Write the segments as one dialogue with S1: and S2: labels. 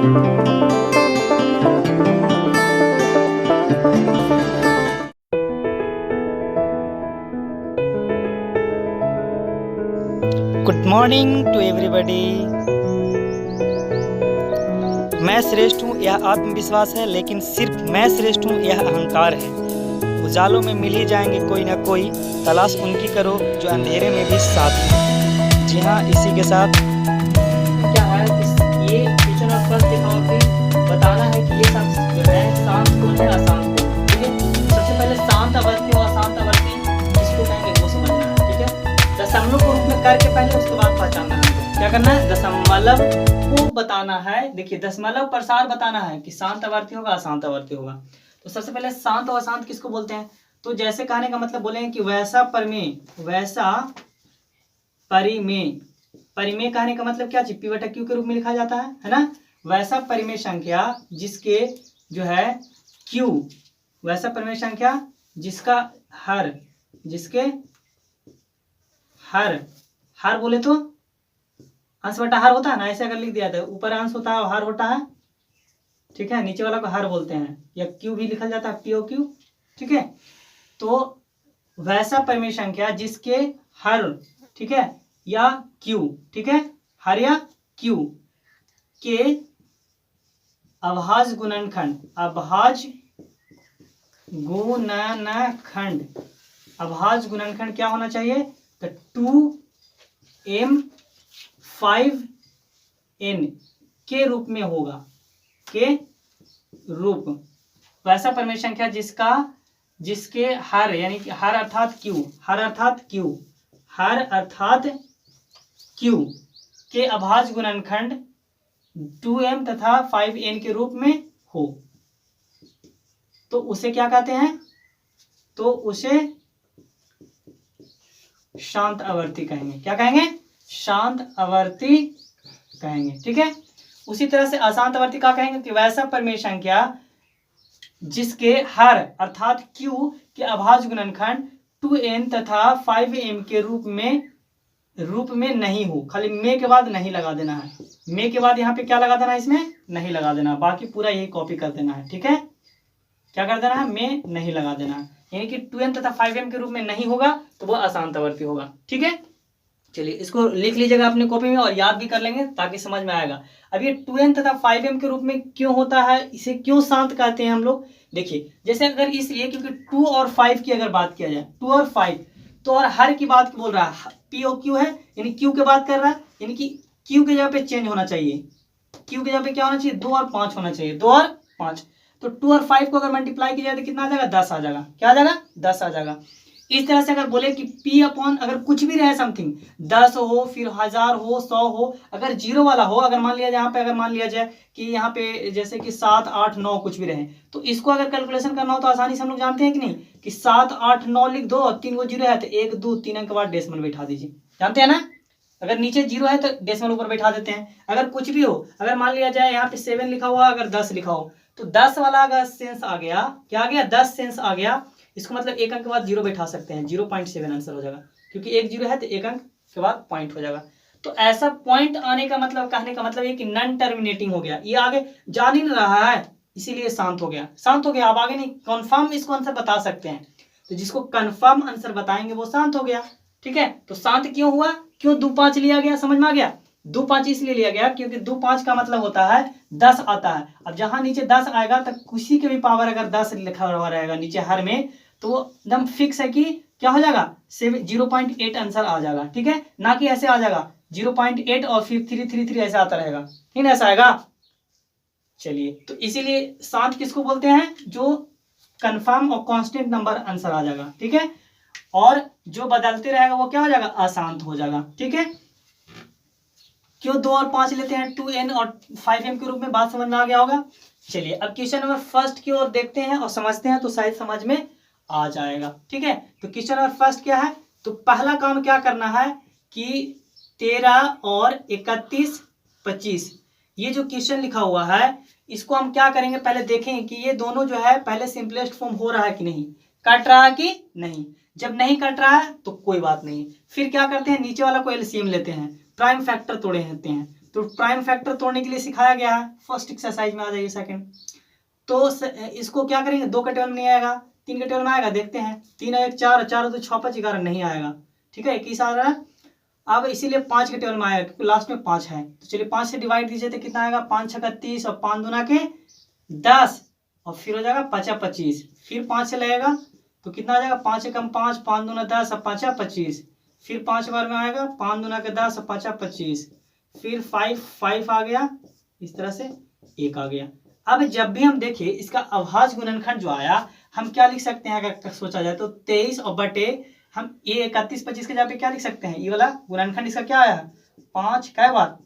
S1: Good morning to everybody. मैं श्रेष्ठ हूँ यह आत्मविश्वास है, लेकिन सिर्फ मैं श्रेष्ठ हूँ यह अहंकार है। उजालों में मिल ही जाएंगे कोई ना कोई, तलाश उनकी करो जो अंधेरे में भी साथ हैं। जी हाँ, इसी के साथ क्या है, ये क्वेश्चन ऑफ फर्स्ट दिखाओ कि बताना है कि ये सब जो है शांत कौन है, अशांत कौन। ठीक है, सबसे पहले शांत आवर्ती और अशांत आवर्ती किसको कहेंगे वो समझना है। ठीक है, दशमलव को रूप में करके पहले उसके बाद पहचानना है। क्या करना है, दशमलव को बताना है। देखिए, दशमलव प्रसार बताना है कि शांत आवर्ती होगा अशांत आवर्ती होगा। तो सबसे पहले शांत और अशांत किसको बोलते हैं, तो जैसे कहने का मतलब बोलेंगे कि वैसा परिमेय। परिमेय कहने का मतलब क्या चीज, P बटा Q के रूप में लिखा जाता है ना। वैसा परिमेय संख्या जिसके जो है Q, वैसा परिमेय संख्या जिसका हर बोले तो अंश बटा हर होता है ना, ऐसे अगर लिख दिया था, ऊपर अंश होता है और हर होता है। ठीक है, नीचे वाला को हर बोलते हैं, या Q भी लिखा जाता है, POQ। ठीक है, तो वैसा परिमेय संख्या जिसके हर, ठीक है, या Q, ठीक है, हर या Q के अभाज्य गुणनखंड, अभाज्य गुणनखंड क्या होना चाहिए, तो 2m 5n के रूप में होगा, के रूप। वैसा परिमेय संख्या जिसके हर यानी कि हर अर्थात Q के अभाज्य गुणनखंड 2m तथा 5n के रूप में हो, तो उसे क्या कहते हैं, तो उसे शांत आवर्ती कहेंगे। क्या कहेंगे, शांत आवर्ती कहेंगे। ठीक है, उसी तरह से अशांत आवर्ती क्या कहेंगे, कि वैसा परिमेय संख्या जिसके हर अर्थात Q के अभाज्य गुणनखंड 2n तथा 5m के रूप में नहीं हो। खाली में के बाद नहीं लगा देना है, में के बाद यहाँ पे क्या लगा देना है, इसमें नहीं लगा देना, बाकी पूरा यही कॉपी कर देना है। ठीक है, क्या कर देना है, में नहीं लगा देना है, यानी कि 2n तथा 5m के रूप में नहीं होगा तो वह अशांत आवर्ती होगा। ठीक है, चलिए इसको लिख लीजिएगा अपने कॉपी में और याद भी कर लेंगे ताकि समझ में आएगा। अब ये 2n तथा 5m के रूप में क्यों होता है, इसे क्यों शांत कहते हैं हम लोग। देखिए, जैसे अगर इसलिए क्योंकि 2 और 5 की अगर बात किया जाए, 2 और 5, तो और हर की बात बोल रहा है, POQ है यानी Q की बात कर रहा है, यानी कि Q के जगह पे चेंज होना चाहिए, Q के जगह पे क्या होना चाहिए, 2 और 5 होना चाहिए, 2 और 5। तो 2 और 5 को अगर मल्टीप्लाई किया जाए तो कितना आ जाएगा, 10 आ जाएगा। क्या आ जाएगा, 10 आ जाएगा। इस तरह से अगर बोले कि P अपॉन अगर कुछ भी रहे समथिंग, 10 हो, फिर 1000 हो, 100 हो, अगर जीरो वाला हो, अगर मान लिया जाए यहाँ पे, अगर मान लिया जाए कि यहाँ पे जैसे कि 7, 8, 9 कुछ भी रहे, तो इसको अगर कैलकुलेशन करना हो तो आसानी से हम लोग जानते हैं कि नहीं, कि 7, 8, 9 लिख दो और 3 को जीरो है तो 1, 2, 3 अंक के बाद डेसिमल बैठा दीजिए। जानते हैं ना, अगर नीचे जीरो है तो डेसिमल ऊपर बैठा देते हैं। अगर कुछ भी हो, अगर मान लिया जाए यहाँ पे 7 लिखा हुआ, अगर 10 लिखा हो, तो 10 वाला अगर सेंस आ गया, क्या आ गया, 10 सेंस आ गया, इसको मतलब एक अंक के बाद जीरो बैठा सकते हैं, 0.7 आंसर हो जाएगा, क्योंकि एक जीरो है तो एक अंक के बाद पॉइंट हो जाएगा। तो ऐसा पॉइंट आने का मतलब, कहने का मतलब ये कि नॉन टर्मिनेटिंग हो गया, ये आगे जा नहीं रहा है, इसीलिए शांत हो गया, शांत हो गया। अब आगे नहीं, कंफर्म इसको आंसर बता सकते हैं, तो जिसको कंफर्म आंसर बताएंगे वो शांत हो गया। ठीक है, तो शांत क्यों हुआ, क्यों 2 5 लिया गया, समझ में आ गया। 2 5 इसलिए लिया गया क्योंकि 2 5 का मतलब होता है 10 आता है। अब जहां नीचे 10 आएगा तो किसी के भी पावर अगर 10 लिखा हुआ रहेगा नीचे हर में, तो एकदम फिक्स है कि क्या हो जाएगा, 0.8 आंसर आ जाएगा। ठीक है, ना कि ऐसे आ जाएगा 0.8 और फिर 333 ऐसा आता रहेगा, नहीं ऐसा आएगा। चलिए, तो इसीलिए शांत किसको बोलते हैं, जो कंफर्म और कांस्टेंट नंबर आंसर आ जाएगा। ठीक है, और जो बदलते रहेगा वो क्या हो जाएगा, अशांत हो जाएगा। ठीक है, क्यों 2 और 5 लेते हैं, 2n और 5m के रूप में, बात समझ में आ गया होगा। चलिए अब क्वेश्चन नंबर फर्स्ट की ओर देखते हैं और समझते हैं, तो शायद समझ में आ जाएगा। ठीक है, तो क्वेश्चन नंबर फर्स्ट क्या है, तो पहला काम क्या करना है कि 13 और 31 25, ये जो क्वेश्चन लिखा हुआ है इसको हम क्या करेंगे, पहले देखेंगे कि ये दोनों जो है पहले सिंपलेस्ट फॉर्म हो रहा है कि नहीं, कट रहा है कि नहीं। जब नहीं कट रहा है तो कोई बात नहीं, फिर क्या करते हैं, नीचे वाला को एलसीएम लेते हैं, प्राइम फैक्टर तोड़े लेते हैं। तो प्राइम फैक्टर तोड़ने के लिए सिखाया गया है, फर्स्ट एक्सरसाइज में आ जाइए सेकंड। तो इसको क्या करेंगे, 2 का टेबल में नहीं आएगा, 3 के टेबल में आएगा, देखते हैं 3 और 1 4, 4 तो 6 5 11 नहीं आएगा, ठीक है, 21 आ रहा है। अब इसीलिए 5 के टेबल में आएगा क्योंकि लास्ट में 5 है, तो चलिए 5 से डिवाइड दीजिए तो कितना आएगा, 5 6 30 और 5 दूना के 10 और फिर हो जाएगा 5 25, फिर 5 से लगेगा तो कितना आ जाएगा, 5 कम 5, 5 दूना 10 और 5 25, फिर 5 बार में आएगा, 5 दूना के 10 और 5 25, फिर 5 आ गया, इस तरह से 1 आ गया। अब जब भी हम देखें इसका अभाज्य गुणनखंड जो आया, हम क्या लिख सकते हैं अगर सोचा जाए तो 23 और बटे हम ये 31 25 के जगह पे क्या लिख सकते हैं, ये वाला गुणनखंड इसका क्या आया, 5 कै बार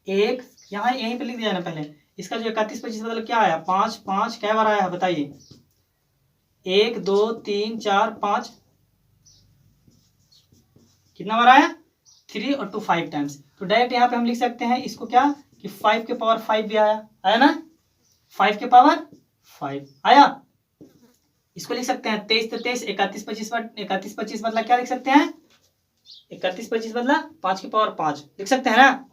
S1: 1, यहाँ यहीं पे लिख दिया ना पहले, इसका जो 31 25 मतलब क्या आया, 5 5 कै बार आया बताइए, 1 2 3 4 5, कितना बार आया, 3 और 2 5 टाइम्स। तो डायरेक्ट यहाँ पे हम लिख सकते हैं इसको क्या कि 5 के पावर 5 भी आया ना, 5 के पावर 5 आया। इसको लिख सकते हैं 23 तो 23, 31 25 मतलब क्या लिख सकते हैं, 31 25 मतलब 5 के पावर 5 लिख सकते हैं ना।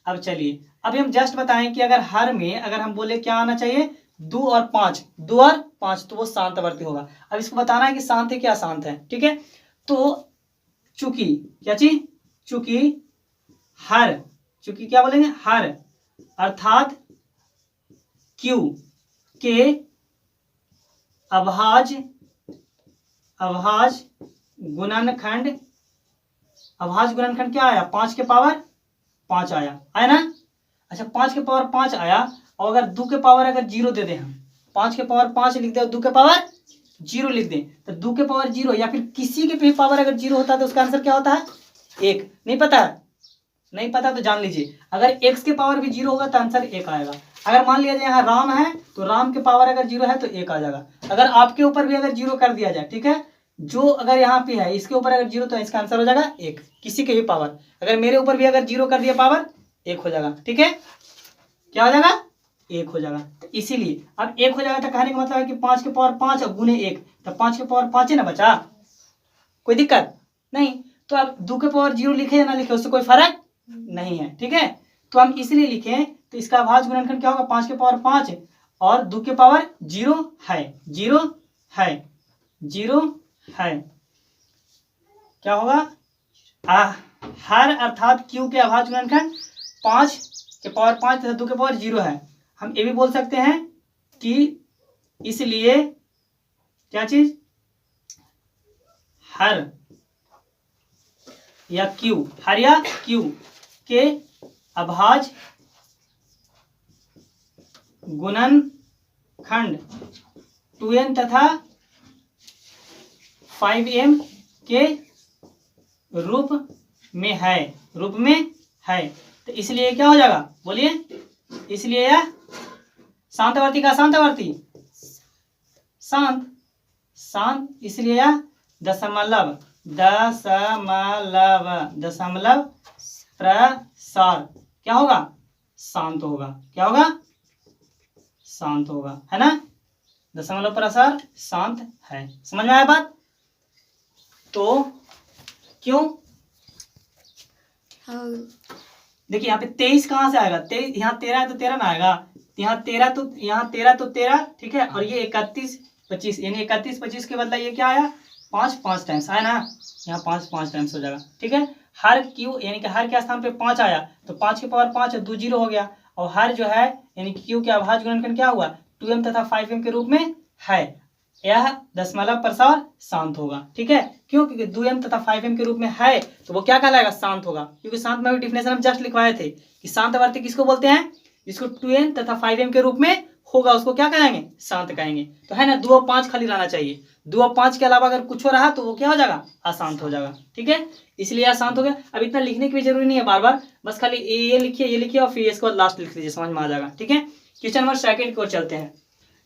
S1: अब चलिए अभी हम जस्ट बताएं कि अगर हर में अगर हम बोले क्या आना चाहिए, 2 और 5 तो वो शांतवर्ती होगा। अब इसको बताना है कि शांत है क्या अशांत है, ठीक है। तो चूंकि क्या चीज, चूंकि क्या बोलेंगे, हर अर्थात Q के अभाज्य गुणनखंड क्या आया, 5 के पावर 5 आया ना। अच्छा 5 के पावर 5 आया, और अगर 2 के पावर अगर 0 दे दें, हम 5 के पावर 5 लिख दें और 2 के पावर 0 लिख दें, तो 2 के पावर 0 या फिर किसी के पावर अगर 0 होता है तो उसका आंसर क्या होता है, 1। नहीं पता तो जान लीजिए, अगर x के पावर भी 0 होगा तो आंसर 1 आएगा। अगर मान लिया जाए यहाँ राम है तो राम के पावर अगर 0 है तो 1 आ जाएगा। अगर आपके ऊपर भी अगर 0 कर दिया जाए, ठीक है, जो अगर यहाँ पे है इसके ऊपर अगर 0 तो इसका आंसर हो जाएगा 1, किसी के भी पावर। अगर मेरे ऊपर भी अगर 0 कर दिया पावर 1 हो जाएगा, ठीक है, क्या हो जाएगा, 1 हो जाएगा। तो इसीलिए अब 1 हो जाएगा तो कहने का मतलब है कि 5 के पावर 5 और गुने 1, तो 5 के पावर 5 है ना बचा, कोई दिक्कत नहीं। तो अब 2 के पावर 0 लिखे या ना लिखे उससे कोई फर्क नहीं है, ठीक है। तो हम इसलिए लिखें तो इसका अभाज्य गुणनखंड क्या होगा, 5 के पावर 5 और 2 के पावर 0 है, क्या होगा, हर अर्थात Q के अभाज्य गुणनखंड 5 के पावर 5 तथा 2 के पावर 0 है। हम ये भी बोल सकते हैं कि इसलिए क्या चीज, हर या Q के अभाज्य गुणनखंड 2n तथा 5m के रूप में है, तो इसलिए क्या हो जाएगा, बोलिए, इसलिए यह शांतवर्ती का शांतवर्ती शांत, इसलिए यह दशमलव प्रसार क्या होगा, शांत होगा, क्या होगा, शांत होगा, है ना। दशमलव प्रसार शांत है, समझ में आया बात। तो क्यों, देखिए यहाँ पे 23 कहाँ से आएगा, 23 यहाँ 13 है तो 13 ना आएगा, यहाँ 13 तो 13, ठीक है, और ये 31 25 यानी 31 25 के बदला ये क्या आया, 5 टाइम्स आया ना, यहाँ 5 टाइम्स हो जाएगा, ठीक है। हर Q यानी कि हर के स्थान पे 5 आया तो 5 के पावर 5 2 0 हो गया, और हर जो है यानी कि Q के अभाज्य गुणनखंड क्या हुआ, 2m तथा 5m के रूप में है, यह दशमलव प्रसार शांत होगा, ठीक है। क्यों, क्योंकि 2m तथा 5m के रूप में है तो वो क्या कहलाएगा, शांत होगा, क्योंकि शांत में भी डिफिनेशन हम जस्ट लिखवाए थे कि शांतवर्ती किसको बोलते हैं, जिसको 2m तथा 5m के रूप में होगा उसको क्या कहेंगे, शांत कहेंगे। तो है ना, 2 और 5 खाली रहना चाहिए, 2 और 5 के अलावा अगर कुछ हो रहा तो वो क्या हो जाएगा, अशांत हो जाएगा, ठीक है, इसलिए अशांत हो गया। अब इतना लिखने की भी जरूरी नहीं है बार बार, बस खाली ये लिखिए और फिर इसको लास्ट लिख लीजिए, समझ में आ जाएगा, ठीक है। क्वेश्चन नंबर 2 की ओर चलते हैं।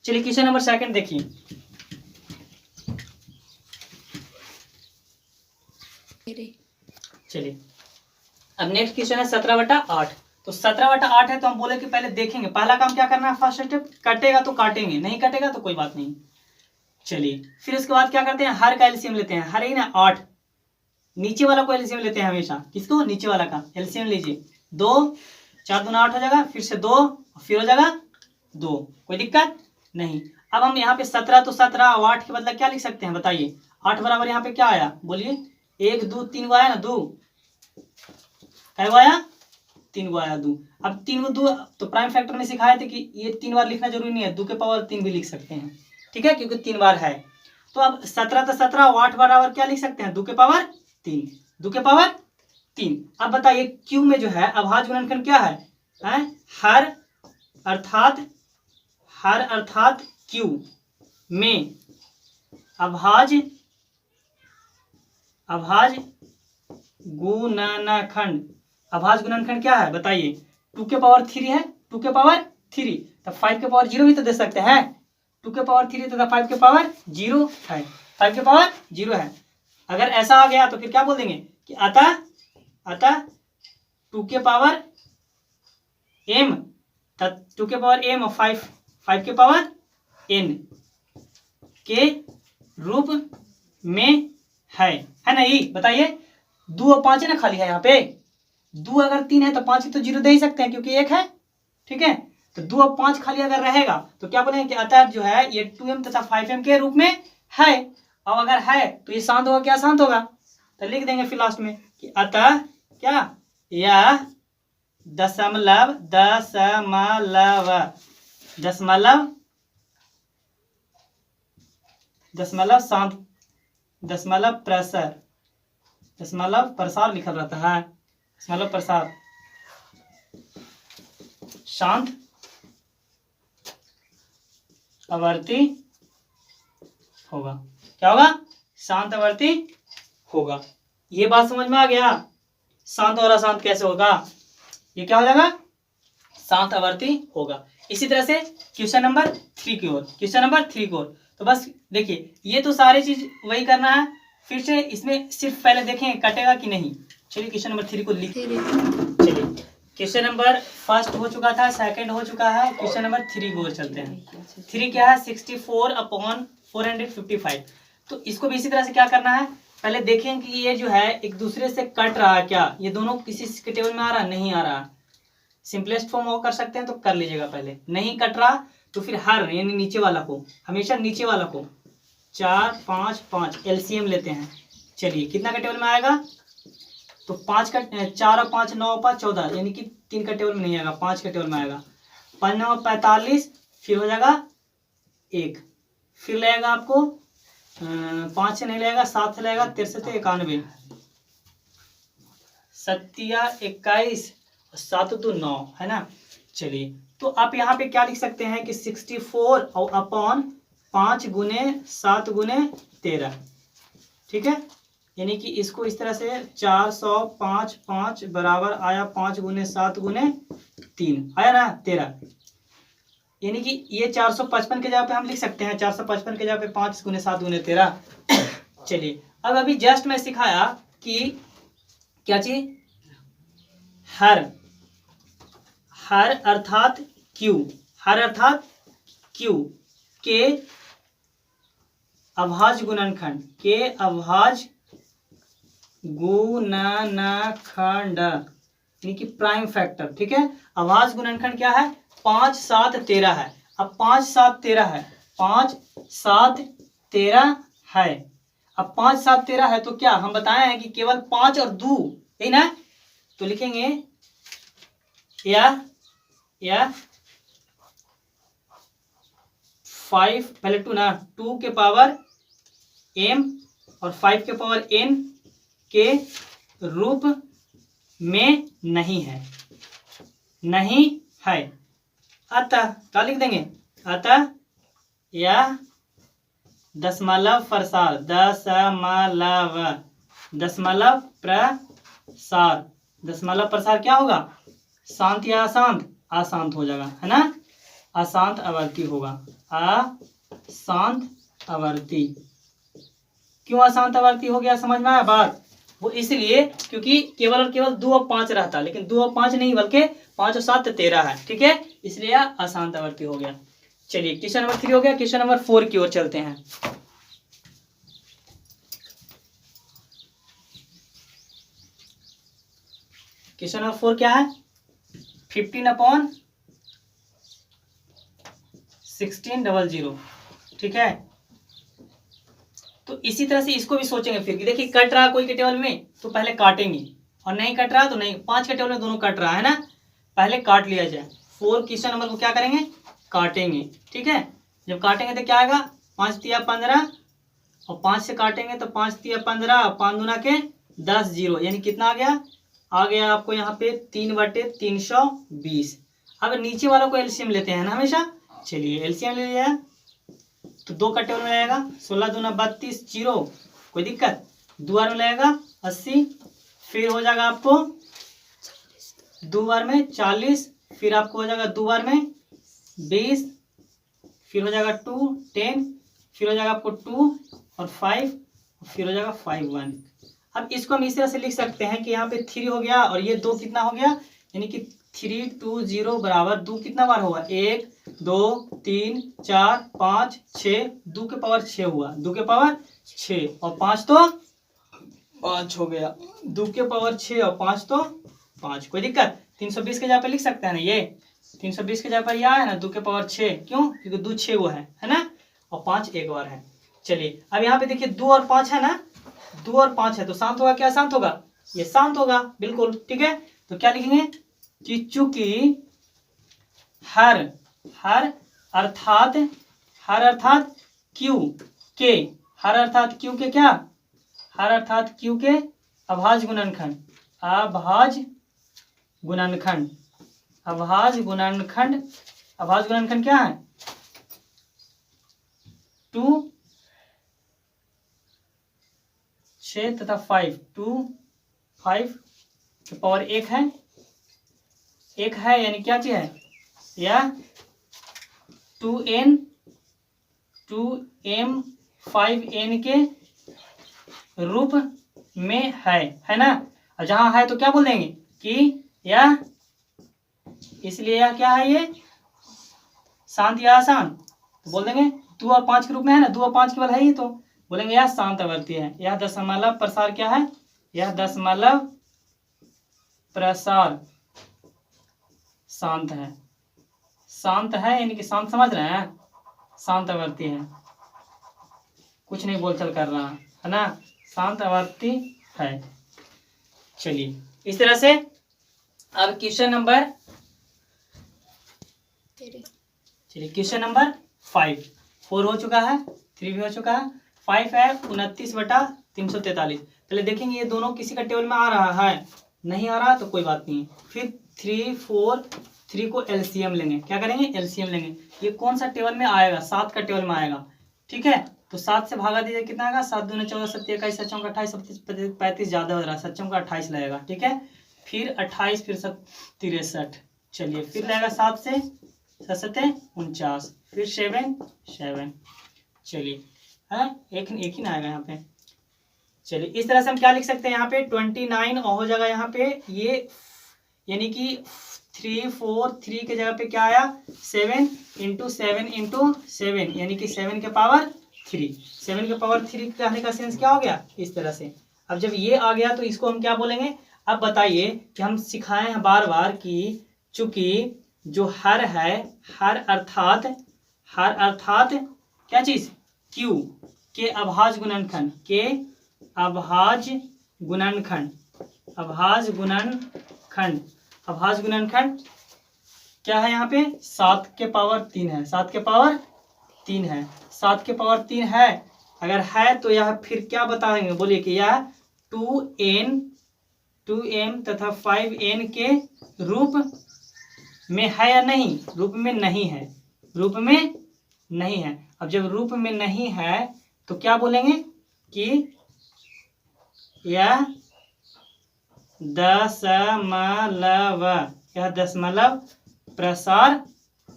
S1: चलिए क्वेश्चन नंबर 2 देखिए, चलिए अब नेक्स्ट क्वेश्चन है 17/8। तो 17/8 है तो हम बोले कि पहले देखेंगे, पहला काम क्या करना है, फर्स्ट स्टेप, कटेगा तो काटेंगे, नहीं कटेगा तो कोई बात नहीं। चलिए फिर उसके बाद क्या करते हैं, हर का एलसीएम लेते हैं, हर ही ना 8, नीचे वाला को एलसीएम लेते हैं हमेशा, किसको, नीचे वाला का एलसीएम लीजिए, 2, 4 दूना 8 हो जाएगा, फिर से 2, फिर हो जाएगा 2, कोई दिक्कत नहीं। अब हम यहाँ पे 17, तो 17 और 8 के बदला क्या लिख सकते हैं बताइए। 8 बराबर यहाँ पे क्या आया बोलिए, 1 2 3 गो आया ना, 2 क्या गो आया, 3 गो आया 2। अब 3 गो 2 तो प्राइम फैक्टर में सिखाए थे कि ये 3 बार लिखना जरूरी नहीं है, 2 के पावर 3 भी लिख सकते हैं, ठीक है, क्योंकि 3 बार है। तो अब 17 तो 17 और 8 बराबर क्या लिख सकते हैं, 2 के पावर 3, 2 के पावर 3। अब बताइए क्यू में जो है अभाज्य गुणनखंड क्या है, हर अर्थात क्यू में अभाज्य गुणनखंड, अभाज्य गुणनखंड क्या है बताइए, 2 के पावर 3 है, 2 के पावर 3, तो 5 के पावर 0 भी तो दे सकते हैं, 2 के पावर 3 तथा 5 के पावर 0 है, 5 के पावर 0 है। अगर ऐसा आ गया तो फिर क्या बोल देंगे कि अतः 2 के पावर m, 2 के पावर m और 5 के पावर n के रूप में है ना। ये बताइए 2 और 5 है ना, खाली है यहाँ पे, 2 अगर 3 है तो 5 तो 0 दे ही सकते हैं क्योंकि 1 है, ठीक है। तो 2 और 5 खाली अगर रहेगा तो क्या बोलेंगे कि अतः जो है ये 2m तथा 5m के रूप में है। और अगर है तो ये शांत होगा, क्या शांत होगा, तो लिख देंगे फिर लास्ट में कि अतः क्या, यह दशमलव शांत, दशमलव प्रसार लिखा रहता है, दशमलव प्रसार शांत आवर्ती होगा। क्या होगा, शांत आवर्ती होगा। ये बात समझ में आ गया, शांत और अशांत कैसे होगा, ये क्या हो जाएगा, शांत आवर्ती होगा। इसी तरह से क्वेश्चन नंबर 3 की ओर, तो बस देखिए ये तो सारी चीज वही करना है। फिर से इसमें सिर्फ पहले देखें कटेगा कि नहीं। चलिए क्वेश्चन नंबर 3 को लिख, चलिए क्वेश्चन नंबर 1 हो चुका था, 2 हो चुका है, क्वेश्चन नंबर 3 की ओर चलते हैं। 3 क्या है, 64/455। तो इसको भी इसी तरह से क्या करना है, पहले देखें कि ये जो है एक दूसरे से कट रहा है क्या, ये दोनों किसी के टेबल में आ रहा नहीं आ रहा। सिंपलेस्ट फॉर्म वो कर सकते हैं तो कर लीजिएगा, पहले नहीं कट रहा तो फिर हर यानी नीचे वाला को, हमेशा नीचे वाला को 4 5 5 एलसीएम लेते हैं। चलिए कितना का टेबल में आएगा, तो 5 का 4 और 5 9 5 14, यानी कि 3 का टेबल में नहीं आएगा, 5 का टेबल में आएगा। 5 9 45, फिर हो जाएगा 1, फिर लगेगा आपको 5 से नहीं लगेगा, 7 से लगेगा, 93 91, 7 21, 7 2 9 है ना। चलिए तो आप यहाँ पे क्या लिख सकते हैं कि 64 और अपॉन 5 गुने 7 गुने 13, ठीक है। यानी कि इसको इस तरह से 405 5 बराबर आया 5 गुने 7 गुने 3 आया ना 13, यानी कि ये 455 के जगह पे हम लिख सकते हैं 455 के जगह पे 5 गुने 7 गुने 13। चलिए अब अभी जस्ट मैं सिखाया कि क्या चीज, हर अर्थात क्यू के अभाज्य गुणनखंड यानी कि प्राइम फैक्टर, ठीक है। अभाज्य गुणनखंड क्या है, 5 7 13 है। अब 5 7 13 है, 5 7 13 है। अब 5 7 13 है तो क्या हम बताए हैं कि केवल 5 और 2, यही ना, तो लिखेंगे या 5 पहले 2 ना, 2 के पावर m और 5 के पावर n के रूप में नहीं है, अतः क्या लिख देंगे, अतः यह दशमलव प्रसार क्या होगा, शांत या अशांत, अशांत हो जाएगा, है ना, अशांत आवर्ती होगा, अशांत आवर्ती। क्यों अशांत आवर्ती हो गया, समझ में आया बात, वो इसलिए क्योंकि केवल और केवल 2 और 5 रहता, लेकिन 2 और 5 नहीं बल्कि 5 और 7 13 है, ठीक है, इसलिए अशांत आवर्ती हो गया। चलिए क्वेश्चन नंबर 3 हो गया, क्वेश्चन नंबर 4 की ओर चलते हैं। क्वेश्चन नंबर 4 क्या है, 15/1600, ठीक है। तो इसी तरह से इसको भी सोचेंगे फिर कि देखिए कट रहा कोई के टेबल में तो पहले काटेंगे, और नहीं कट रहा तो नहीं, 5 के टेबल में दोनों कट रहा है ना, पहले काट लिया जाए। 4 क्वेश्चन नंबर को क्या करेंगे, काटेंगे, ठीक है। जब काटेंगे तो क्या आएगा, 5 तिया 15, और 5 से काटेंगे तो 5 तिया 15, 5 दूना के 10, 0, यानी कितना आ गया आपको यहाँ पे 3/320। अब नीचे वालों को एलसीएम लेते हैं ना हमेशा, चलिए एलसीएम ले लिया तो 2 का टेबल में रहेगा, 16 दूना 32, 0, कोई दिक्कत, 2 बार में लगेगा 80, फिर हो जाएगा आपको 2 बार में 40, फिर आपको हो जाएगा 2 बार में 20, फिर हो जाएगा 2, 10, फिर हो जाएगा आपको 2 और 5, फिर हो जाएगा 5, 1। अब इसको हम इस तरह से लिख सकते हैं कि यहाँ पे 3 हो गया और ये 2 कितना हो गया, यानी कि 3, 2, 0 बराबर 2 कितना बार होगा, 1, 2, 3, 4, 5, 6, 2 के पावर 6 हुआ, 2 के पावर 6 और 5 तो 5 हो गया, 2 के पावर 6 और 5 तो 5, कोई दिक्कत। 320 के जगह पे लिख सकते हैं ना, ये 320 के जगह पर यह है ना 2 के पावर 6, क्यों, क्योंकि 2 6 हुआ है ना, और 5 एक बार है। चलिए अब यहाँ पे देखिए 2 और 5 है ना, 2 और 5 है तो शांत होगा, क्या शांत होगा, ये शांत होगा बिल्कुल, ठीक है। तो क्या लिखेंगे कि चूंकि हर अर्थात क्यू के, हर अर्थात क्यू के क्या, हर अर्थात क्यू के अभाज्य गुणनखंड क्या है, 2, 6 तथा 5, 2, 5 के पावर 1 है, यानी क्या चीज है, या 2n 2m 5n के रूप में है ना। और जहां है तो क्या बोल देंगे कि यह, इसलिए यह क्या है, ये शांत या आसान, तो बोल देंगे 2 और 5 के रूप में है ना, 2 और 5 केवल है ही, तो बोलेंगे यह शांत आवर्ती है, यह दशमलव प्रसार क्या है, यह दशमलव प्रसार शांत है, यानी कि शांत समझ रहे हैं, शांत आवर्ती है, कुछ नहीं बोलचाल कर रहा है ना, शांत आवर्ती है। चलिए इस तरह से अब क्वेश्चन नंबर 5, 4 हो चुका है, 3 भी हो चुका है, 5 है 29/343। पहले देखेंगे ये दोनों किसी का टेबल में आ रहा है, नहीं आ रहा तो कोई बात नहीं, फिर 3, 4, 3 को एलसीएम लेंगे, क्या करेंगे, एलसीएम लेंगे। ये कौन सा टेबल में आएगा, 7 का टेबल में आएगा, ठीक है। तो 7 से भागा दीजिए, कितना आएगा, 7 दूनी 14, 7 21, 7 चौका 28, 37, 35 ज्यादा हो रहा है, 7 चौका 28 लगेगा, ठीक है। फिर 28, फिर 63, चलिए फिर लगेगा 7 से 7 49, फिर 7, चलिए हाँ एक ही ना आएगा यहाँ पे। चलिए इस तरह से हम क्या लिख सकते हैं, यहाँ पे 29 और हो जाएगा यहाँ पे ये, यानी कि 3, 4, 3 के जगह पे क्या आया, 7 × 7 × 7, यानी कि 7 के पावर 3, 7 के पावर 3 कहने का सेंस क्या हो गया, इस तरह से। अब जब ये आ गया तो इसको हम क्या बोलेंगे, अब बताइए कि हम सिखाए हैं बार बार कि चूंकि जो हर है, हर अर्थात क्या चीज, क्यू के अभाज्य गुणनखंड क्या है, यहाँ पे 7 के पावर 3 है, 7 के पावर 3 है, 7 के पावर 3 है, अगर है तो यह फिर क्या बताएंगे, बोलिए कि यह 2m तथा 5n के रूप में है या नहीं, रूप में नहीं है, अब जब रूप में नहीं है तो क्या बोलेंगे कि यह दशमलव प्रसार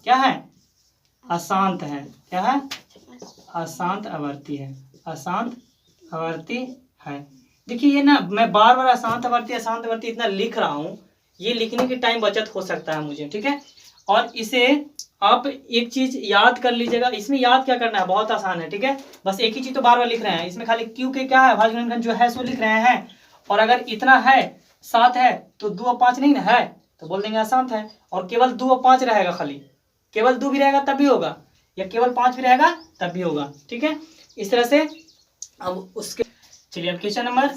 S1: क्या है, अशांत है, क्या है, अशांत आवर्ती है। देखिए ये ना मैं बार बार अशांत आवर्ती इतना लिख रहा हूँ, ये लिखने के टाइम बचत हो सकता है मुझे, ठीक है। और इसे आप एक चीज याद कर लीजिएगा, इसमें याद क्या करना है, बहुत आसान है, ठीक है। बस एक ही चीज तो बार बार लिख रहे हैं, इसमें खाली क्यू के क्या है, अभाज्य गुणनखंड जो है सो लिख रहे हैं, और अगर इतना है 7 है तो 2 और 5 नहीं ना है, तो बोल देंगे अशांत है। और केवल 2 और 5 रहेगा, खाली केवल 2 भी रहेगा तब भी होगा, या केवल 5 भी रहेगा तब भी होगा। ठीक है, इस तरह से। अब उसके चलिए, अब क्वेश्चन नंबर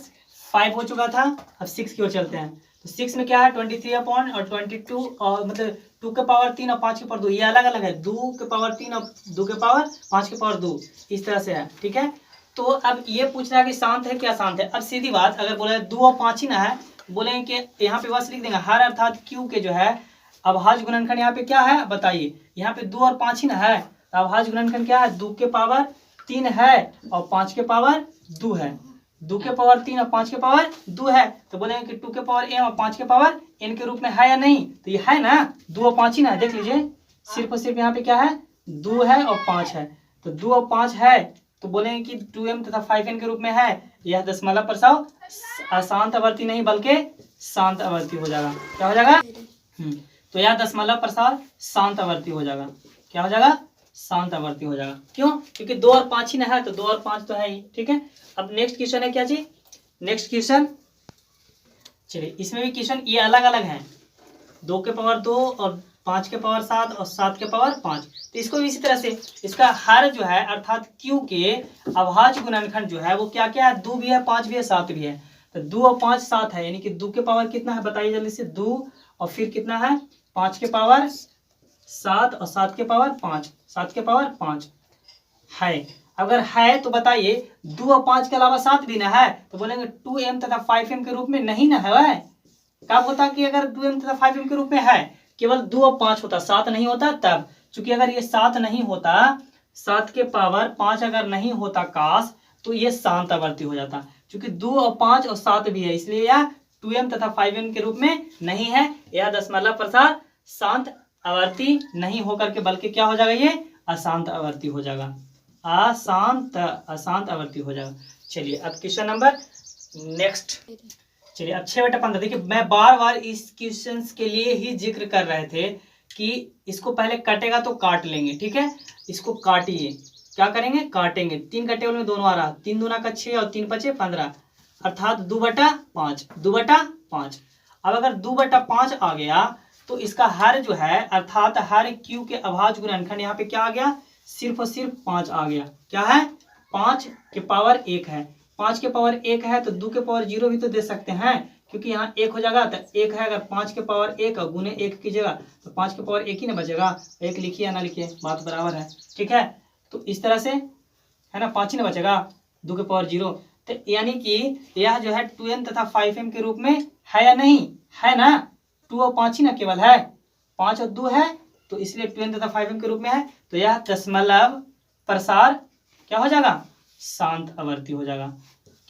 S1: 5 हो चुका था, अब 6 की ओर चलते हैं। तो 6 में क्या है, 23 अपॉन और 22 और मतलब 2 के पावर 3 और 5 के पावर 2, ये अलग अलग है, 2 के पावर 3 और 2 के पावर 5 के पावर 2, इस तरह से है। ठीक है, तो अब ये पूछ रहा है कि शांत है क्या शांत है। अब सीधी बात, अगर बोले 2 और 5 ही ना है, बोलेंगे कि यहाँ पे बस लिख देंगे हर अर्थात क्यू के जो है अभाज्य गुणनखंड यहाँ पे क्या है बताइए। यहाँ पे 2 और 5 ही ना है, तो अभाज्य गुणनखंड क्या है, 2 के पावर 3 है और 5 के पावर 2 है। 2 के पावर 3 और 5 के पावर 2 है, तो बोलेंगे कि 2 के पावर m और 5 के पावर n के रूप में है या नहीं, तो ये है ना, 2 और 5 ही ना है। देख लीजिए, सिर्फ और सिर्फ यहाँ पे क्या है, 2 है और 5 है, तो 2 और 5 है, तो बोलेंगे कि 2m तथा 5n के रूप में है। यह दशमलव प्रसव अशांत आवर्ती नहीं बल्कि शांत आवर्ती हो जाएगा। क्या हो जाएगा, तो यह दशमलव प्रसार शांत आवर्ती हो जाएगा। क्या हो जाएगा, शांत आवर्ती हो जाएगा। क्यों, क्योंकि 2 और 5 ही ना है, तो 2 और 5 तो है ही। ठीक है, अब नेक्स्ट क्वेश्चन है क्या जी, नेक्स्ट क्वेश्चन, चलिए इसमें भी क्वेश्चन ये अलग अलग है, 2 के पावर 2 और 5 के पावर 7 और 7 के पावर 5। तो इसको भी इसी तरह से, इसका हर जो है अर्थात क्यू के अभाज्य गुणनखंड जो है वो क्या क्या है, 2 भी है, 5 भी है, 7 भी है। तो 2 और 5 7 है, यानी कि 2 के पावर कितना है बताइए जल्दी से, 2 और फिर कितना है 5 के पावर 7 और 7 के पावर 5, 7 के पावर 5 है। अगर है तो बताइए 2 और 5 के अलावा 7 भी ना है, तो बोलेंगे 2m तथा 5m के रूप में नहीं ना है। कब होता कि अगर 2m तथा 5m के रूप में है, केवल 2 और 5 होता, 7 नहीं होता तब। चूंकि अगर ये 7 नहीं होता, 7 के पावर 5 अगर नहीं होता काश, तो ये शांत आवर्ती हो जाता। चूंकि 2 और 5 और 7 भी है, इसलिए यह 2m तथा 5m के रूप में नहीं है। यह दशमलव प्रसार शांत आवर्ती नहीं होकर के बल्कि क्या हो जाएगा, ये अशांत आवर्ती हो जाएगा, अशांत आवर्ती हो जाएगा। चलिए अब क्वेश्चन नंबर नेक्स्ट, चलिए अब 6/15। देखिए मैं बार बार इस क्वेश्चन के लिए ही जिक्र कर रहे थे कि इसको पहले कटेगा तो काट लेंगे। ठीक है, इसको काटिए, क्या करेंगे, काटेंगे। 3 का टेबल में दोनों आ रहा, 3 दूना का 6 और 3 5 15, अर्थात 2/5, 2/5। अब अगर 2/5 आ गया तो इसका हर जो है अर्थात हर क्यू के अभाज्य गुणनखंड यहाँ पे क्या आ गया, सिर्फ और सिर्फ 5 आ गया। क्या है, 5 के पावर 1 है, 5 के पावर 1 है तो 2 के पावर 0 भी तो दे सकते हैं, क्योंकि यहाँ 1 हो जाएगा तो 1 है, अगर 5 के पावर 1 गुने 1 कीजिएगा तो 5 के पावर 1 ही ना बचेगा। 1 लिखिए या ना लिखिए, बात बराबर है। ठीक है, तो इस तरह से है ना, 5 ही ना बचेगा, 2 के पावर 0। तो यानी कि यह जो है 2m तथा 5m के रूप में है या नहीं है ना, 2 और 5 ही ना केवल है, 5 और 2 है, तो इसलिए 2m तथा 5m के रूप में है। तो यह दशमलव प्रसार क्या हो जाएगा, शांत आवर्ती हो जाएगा।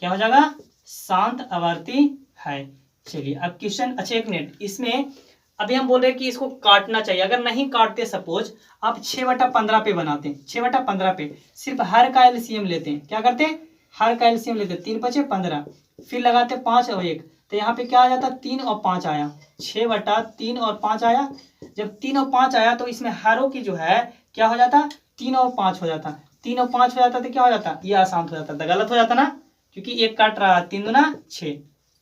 S1: क्या हो जाएगा, शांत आवर्ती है। चलिए अब क्वेश्चन, अच्छा 1 मिनट, इसमें अभी हम बोल रहे हैं कि इसको काटना चाहिए। अगर नहीं काटते, सपोज आप 6/15 पे बनाते हैं, 6/15 पे सिर्फ हर का एलसीएम लेते हैं। क्या करते हैं, हर का एलसीएम लेते हैं, 3 5 15, फिर लगाते 5 और 1, तो यहाँ पे क्या आ जाता, 3 और 5 आया, 6/3 और 5 आया। जब 3 और 5 आया तो इसमें हरों की जो है क्या हो जाता, 3 और 5 हो जाता, 3 और 5 हो जाता तो क्या हो जाता, ये अशांत हो जाता, तो गलत हो जाता ना, क्योंकि एक काट रहा है, 3 दूना 6।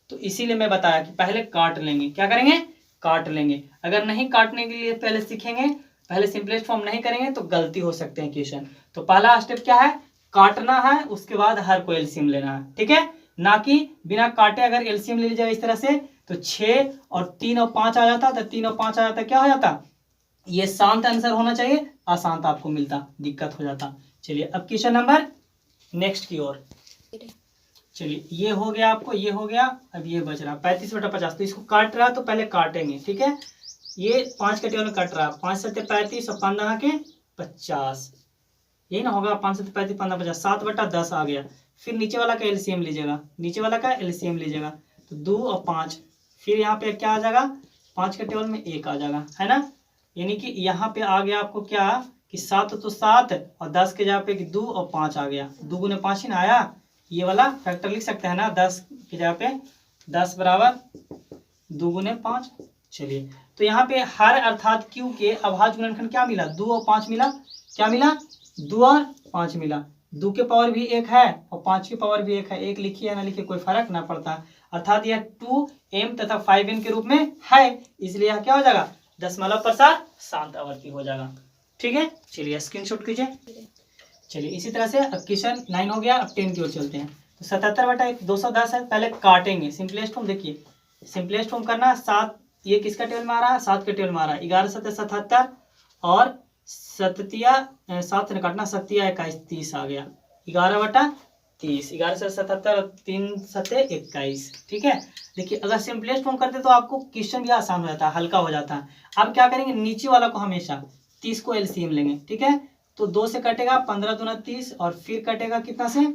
S1: तो इसीलिए मैं बताया कि पहले काट लेंगे। क्या करेंगे, काट लेंगे। अगर नहीं काटने के लिए पहले सीखेंगे, पहले सिंपलेस्ट फॉर्म नहीं करेंगे तो गलती हो सकते हैं क्वेश्चन। तो पहला स्टेप क्या है, काटना है, उसके बाद हर को एलसीएम लेना है। ठीक है, ना कि बिना काटे अगर एलसीएम ले लीजिएगा इस तरह से, तो 6 और 3 और 5 आ जाता, तो 3 और 5 आ जाता, क्या हो जाता, ये शांत आंसर होना चाहिए, अशांत आपको मिलता, दिक्कत हो जाता। चलिए अब क्वेश्चन नंबर नेक्स्ट की ओर, चलिए ये हो गया आपको, ये हो गया, अब ये बच रहा 35/50। तो इसको काट रहा तो पहले काटेंगे। ठीक है, ये 5 के टेबल में कट रहा, 5 7 35 और 15 के 50, यही ना होगा, 5 7 35 15 50, 7/10 आ गया। फिर नीचे वाला का एलसीएम लीजिएगा, नीचे वाला का एलसीएम लीजिएगा, तो 2 और 5, फिर यहाँ पे क्या आ जाएगा, 5 के टेबल में 1 आ जाएगा, है ना। यानी कि यहाँ पे आ गया आपको क्या कि 7 तो 7 और 10 के जगह पे 2 और 5 आ गया, 2 गुने 5 ही ना आया, ये वाला फैक्टर लिख सकते हैं ना, 10 की जगह पे 10 बराबर 2 गुने 5। चलिए तो यहाँ पे हर अर्थात क्यू के अभाज्य गुणनखंड क्या मिला, 2 और 5 मिला। क्या मिला, 2 और 5 मिला। 2 के पावर भी 1 है और 5 के पावर भी 1 है, 1 लिखिए या ना लिखिए कोई फर्क ना पड़ता। अर्थात यह 2m तथा 5n के रूप में है, इसलिए यह क्या हो जाएगा, दशमलव प्रसार शांत आवर्ती हो जाएगा। ठीक है, चलिए स्क्रीनशॉट कीजिए। चलिए इसी तरह से अब क्वेश्चन 9 हो गया, अब 10 की ओर चलते हैं। तो 77/210 है, पहले काटेंगे। सिंपलेस्ट फॉर्म देखिए, सिंपलेस्ट फॉर्म करना 7, ये किसका टेबल में आ रहा है, 7 का टेबल में आ रहा है। 11 7 77 और 7 ने काटना 7 21 30 आ गया, 11/30, 11 से 77 और 3 7 21। ठीक है, देखिए अगर सिंपलेस्ट फॉर्म करते तो आपको क्वेश्चन भी आसान हो जाता है, हल्का हो जाता है। अब क्या करेंगे, नीचे वाला को हमेशा 30 को एलसीएम लेंगे। ठीक है, तो 2 से कटेगा 15 दूना 30 और फिर कटेगा कितना से,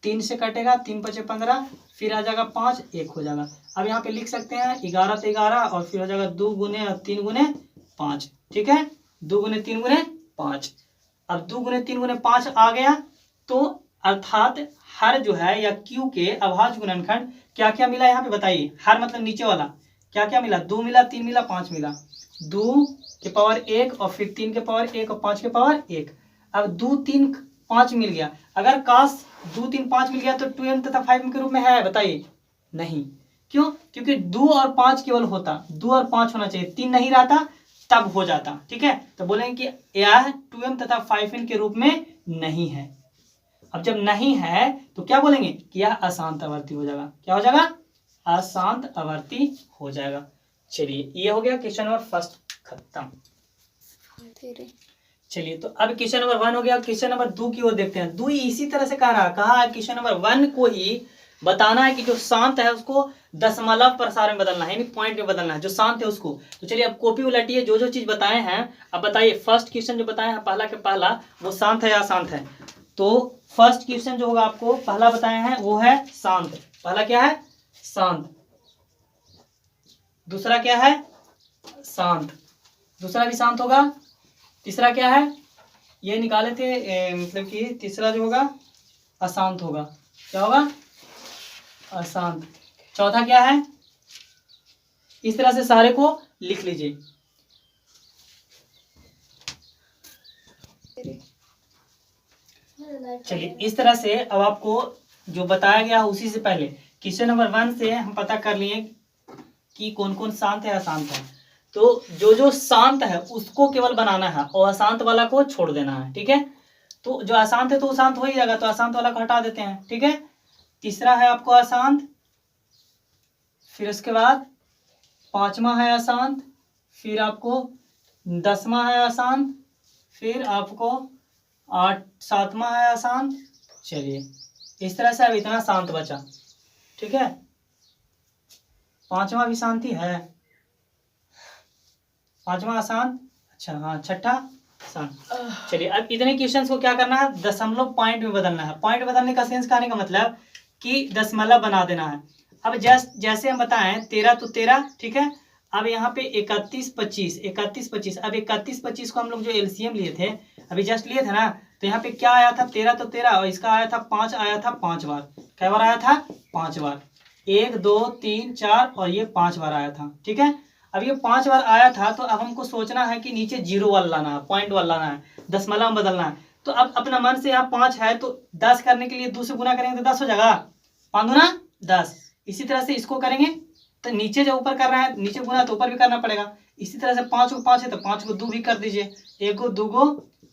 S1: 3 से कटेगा, 3 5 15, फिर आ जाएगा 5, 1 हो जाएगा। अब यहाँ पे लिख सकते हैं 11 तो 11 और फिर हो जाएगा 2 गुने और 3 गुने 5। ठीक है, 2 गुने 3 गुने 5। अब 2 गुने 3 गुने 5 आ गया, तो अर्थात हर जो है या क्यू के अभाज्य गुणनखंड क्या क्या मिला यहाँ पे बताइए। हर मतलब नीचे वाला क्या क्या मिला, 2 मिला, 3 मिला, 5 मिला। 2 के पावर 1 और फिर 3 के पावर 1 और 5 के पावर 1। अब 2 3 5 मिल गया, अगर काश 2 3 5 मिल गया तो 2m तथा 5m के रूप में है, बताइए नहीं। क्यों, क्योंकि 2 और 5 केवल होता, 2 और 5 होना चाहिए, 3 नहीं रहता तब हो जाता। ठीक है, तो बोलेंगे कि यह 2m तथा 5n के रूप में नहीं है। अब जब नहीं है तो क्या बोलेंगे कि यह अशांत आवर्ती हो जाएगा। क्या हो जाएगा, अशांत आवर्ती हो जाएगा। चलिए ये हो गया क्वेश्चन नंबर फर्स्ट खत्म। चलिए तो अब क्वेश्चन नंबर 1 हो गया, क्वेश्चन नंबर 2 की ओर देखते हैं। 2 इसी तरह से कहा है क्वेश्चन नंबर 1 को ही बताना है कि जो शांत है उसको दशमलव प्रसार में बदलना है, यानी पॉइंट में बदलना है, जो शांत है उसको। तो चलिए अब कॉपी उलटिए, जो जो चीज बताए हैं अब बताइए। फर्स्ट क्वेश्चन जो बताए हैं पहला के पहला, वो शांत है या अशांत है। तो फर्स्ट क्वेश्चन जो होगा आपको पहला बताए हैं वो है शांत। पहला क्या है, शांत। दूसरा क्या है, शांत। दूसरा भी शांत होगा। तीसरा क्या है, ये निकाले थे मतलब कि तीसरा जो होगा अशांत होगा। क्या होगा, अशांत। चौथा क्या है, इस तरह से सारे को लिख लीजिए। चलिए इस तरह से अब आपको जो बताया गया उसी से पहले क्वेश्चन नंबर 1 से हम पता कर लिए कि कौन कौन शांत है अशांत है। तो जो जो शांत है उसको केवल बनाना है और अशांत वाला को छोड़ देना है। ठीक है, तो जो अशांत है तो अशांत हो ही जाएगा, तो अशांत वाला को हटा देते हैं। ठीक है, तीसरा है आपको अशांत, फिर उसके बाद 5वां है अशांत, फिर आपको 10वां है अशांत, फिर आपको 7वां है अशांत। चलिए इस तरह से अब इतना शांत बचा। ठीक है, 5वां भी शांति है, 5वां अशांत, अच्छा हाँ, छठा शांत। चलिए अब इतने क्वेश्चंस को क्या करना है, दशमलव पॉइंट में बदलना है। पॉइंट बदलने का सेंस कहने का मतलब कि दशमलव बना देना है। अब जैसे हम बताएं 13 तो 13। ठीक है, अब यहाँ पे 31 25, 31 25। अब 31 25 को हम लोग जो एलसीएम लिए थे, अभी जस्ट लिए थे ना, तो यहाँ पे क्या आया था, 13 तो 13 और इसका आया था 5, आया था 5 बार। कै बार आया था, 5 बार। 1 2 3 4 और ये 5 बार आया था। ठीक है, अब ये 5 बार आया था, तो अब हमको सोचना है कि नीचे 0 वाला लाना है, पॉइंट वाला लाना है, दशमलव में बदलना है। तो अब अपना मन से यहाँ 5 है तो 10 करने के लिए 2 से गुना करेंगे तो 10 हो जाएगा, 5 दूना 10। इसी तरह से इसको करेंगे तो नीचे जो ऊपर कर रहे हैं, नीचे गुना तो ऊपर भी करना पड़ेगा। इसी तरह से 5 को 5 है तो 5 को 2 भी कर दीजिए, 1 को 2 को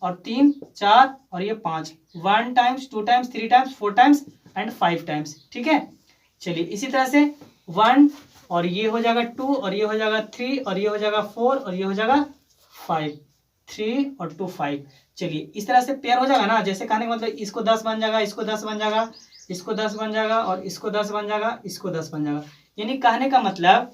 S1: और 3 4 और ये 5, 1 times 2 times 3 times 4 times and 5 times. ठीक है, चलिए इसी तरह से 1 और ये हो जाएगा 2 और ये हो जाएगा 3 और ये हो जाएगा 4 और ये हो जाएगा 5, 3 और 2 5। चलिए इस तरह से पेयर हो जाएगा ना, जैसे कहने का मतलब इसको 10 बन जाएगा, इसको 10 बन जाएगा, इसको 10 बन जाएगा और इसको 10 बन जाएगा, इसको 10 बन जाएगा। यानी कहने का मतलब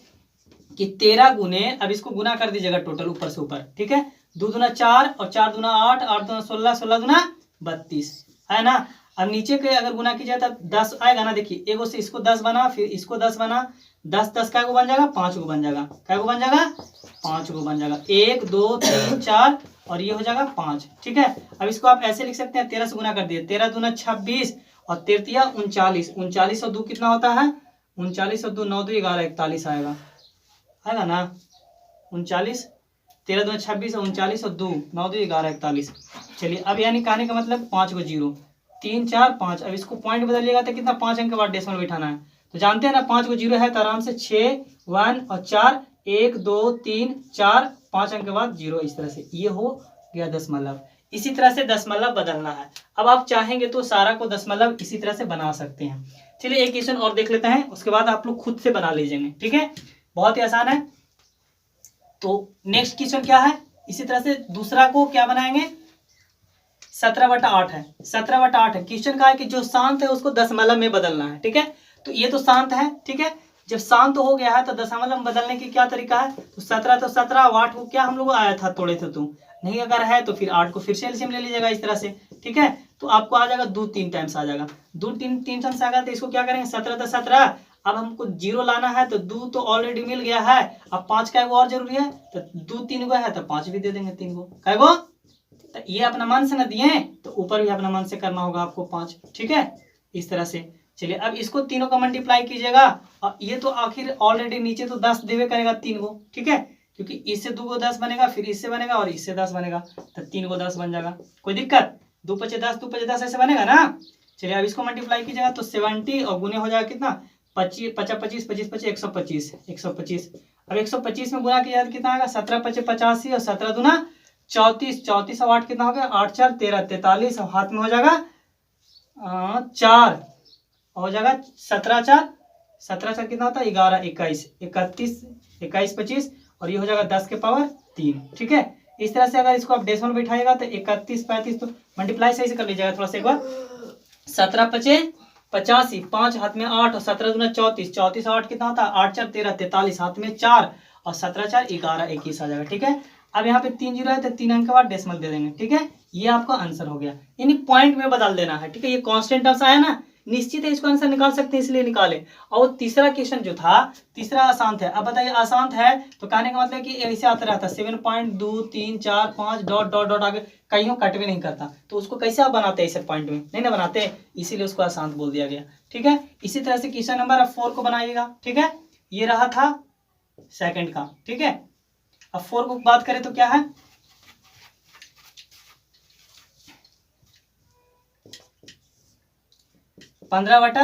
S1: कि 13 गुने, अब इसको गुना कर दीजिएगा टोटल ऊपर से ऊपर। ठीक है, 2 दूना 4 और 4 दूना 8, 8 दूना 16, 16 दूना 32 है ना। अब नीचे के अगर गुना कीजिए तो 10 आएगा ना। देखिए एगो से इसको 10 बना, फिर इसको 10 बना, 10 10 कै गो बन जाएगा, 5 गो बन जाएगा। कै गो बन जाएगा, 5 गो बन जाएगा। 1 2 3 4 और ये हो जाएगा 5। ठीक है, अब इसको आप ऐसे लिख सकते हैं, 13 से गुना कर दिए, 13 दूना 26 और 13 39, 39 और 2 कितना होता है, 39 और 2 9 2 11 41 आएगा ना। 39, 13 दूना 26 और 39 और 2 9 2 11 41। चलिए अब यानी कहने का मतलब 5 को 0 3 4 5। अब इसको पॉइंट बदलिएगा तो कितना, 5 अंक के बाद डेसिमल बैठाना है, तो जानते हैं ना 5 को 0 है तो आराम से 6 1 और 4 1 2 3 4 5 अंक के बाद 0, इस तरह से ये हो गया दशमलव। इसी तरह से दशमलव बदलना है। अब आप चाहेंगे तो सारा को दशमलव इसी तरह से बना सकते हैं। चलिए एक क्वेश्चन और देख लेते हैं, उसके बाद आप लोग खुद से बना लीजिएंगे, ठीक है, बहुत ही आसान है। तो नेक्स्ट क्वेश्चन क्या है, इसी तरह से दूसरा को क्या बनाएंगे, 17/8 है, 17/8 है। क्वेश्चन का है कि जो शांत है उसको दशमलव में बदलना है, ठीक है। तो ये तो शांत है, ठीक है, जब शांत हो गया है तो दशमलव में बदलने की क्या तरीका है, तो 17 तो 17, 8 को क्या हम लोग आया था तोड़े थे, तुम नहीं अगर है तो फिर 8 को फिर से एलसीएम ले लीजिएगा इस तरह से, ठीक है। तो आपको आ जाएगा 2 3 टाइम्स आ जाएगा, 2 3 टाइम्स आ गया, तो इसको क्या करेंगे 17 तो 17, अब हमको 0 लाना है तो 2 तो ऑलरेडी मिल गया है, अब 5 का और जरूरी है, तो 2 3 गो है तो 5 भी दे देंगे, 3 गो कै गो, तो ये अपना मन से न दिए तो ऊपर भी अपना मन से करना होगा आपको 5, ठीक है, इस तरह से। चलिए अब इसको तीनों का मल्टीप्लाई कीजिएगा, और ये तो आखिर ऑलरेडी नीचे तो 10 देवे करेगा 3 गो, ठीक है, क्योंकि इससे 2 गो 10 बनेगा, फिर इससे बनेगा और इससे 10 बनेगा, तो 3 गो 10 बन जाएगा, कोई दिक्कत, 2 5 10 2 5 10 ऐसे बनेगा ना। चलिए अब इसको मल्टीप्लाई कीजिएगा तो 70 और गुने हो जाएगा कितना 25 50 25 25 25 125 125। अब 125 में गुना किया कितना आएगा 17 5 85 और 17 दूना 34 34 और 8 कितना हो गया 8 4 13 43, और हाथ में हो जाएगा 4, हो जाएगा 17 4 17 4 कितना होता है 11 21 31 21 25, और ये हो जाएगा 10 के पावर 3, ठीक है। इस तरह से अगर इसको आप डेसिमल बैठाएगा तो 31 35, तो मल्टीप्लाई सही से कर लीजिएगा थोड़ा सा एक बार, 17 5 85, 5 हाथ में 8 और 17 दूना 34 34 8 कितना होता है 8 4 13 43, हाथ में 4 और 17 4 11 21 आ जाएगा, ठीक है। अब यहाँ पे 3 जीरो है तो 3 अंक के बाद डेसिमल दे देंगे, ठीक है, ये आपका आंसर हो गया, यानी पॉइंट में बदल देना है, ठीक है। ये कांस्टेंट टर्म्स आया ना, निश्चित है इसको आंसर निकाल सकते हैं इसलिए निकाले। और तीसरा क्वेश्चन जो था तीसरा आसान है, अब बताइए आसान है तो कहने का मतलब कि ऐसे आता रहता 7.2 3 4 5 डॉट डॉट डॉट आगे कहीं कट भी नहीं करता, तो उसको कैसे आप बनाते हैं ऐसे पॉइंट में, नहीं ना बनाते, इसीलिए उसको आसान बोल दिया गया, ठीक है। इसी तरह से क्वेश्चन नंबर 4 को बनाइएगा, ठीक है, ये रहा था सेकंड का, ठीक है। अब 4 को बात करें तो क्या है, पंद्रह बटा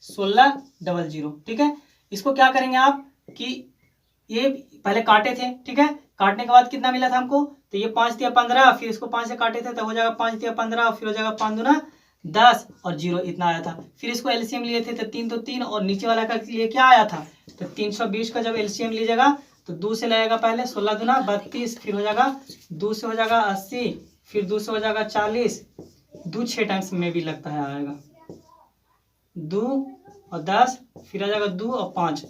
S1: 1600, ठीक है। इसको क्या करेंगे आप कि ये पहले काटे थे, ठीक है, काटने के बाद कितना मिला था हमको, तो ये 5 दिया 15, फिर इसको 5 से काटे थे तो हो जाएगा 5 दिया 15, फिर हो जाएगा 5 दूना 10 और 0 इतना आया था। फिर इसको एलसीएम लिए थे तो 3 तो 3, और नीचे वाला का लिए क्या आया था, तो 320 का जब एलसीएम लीजिएगा तो 2 से लगेगा पहले, 16 दूना 32, फिर हो जाएगा 2 से हो जाएगा 80, फिर 2 से हो जाएगा 40, 2 6 टाइम्स में भी लगता है आएगा 2 और 10, फिर आ जाएगा 2 और 5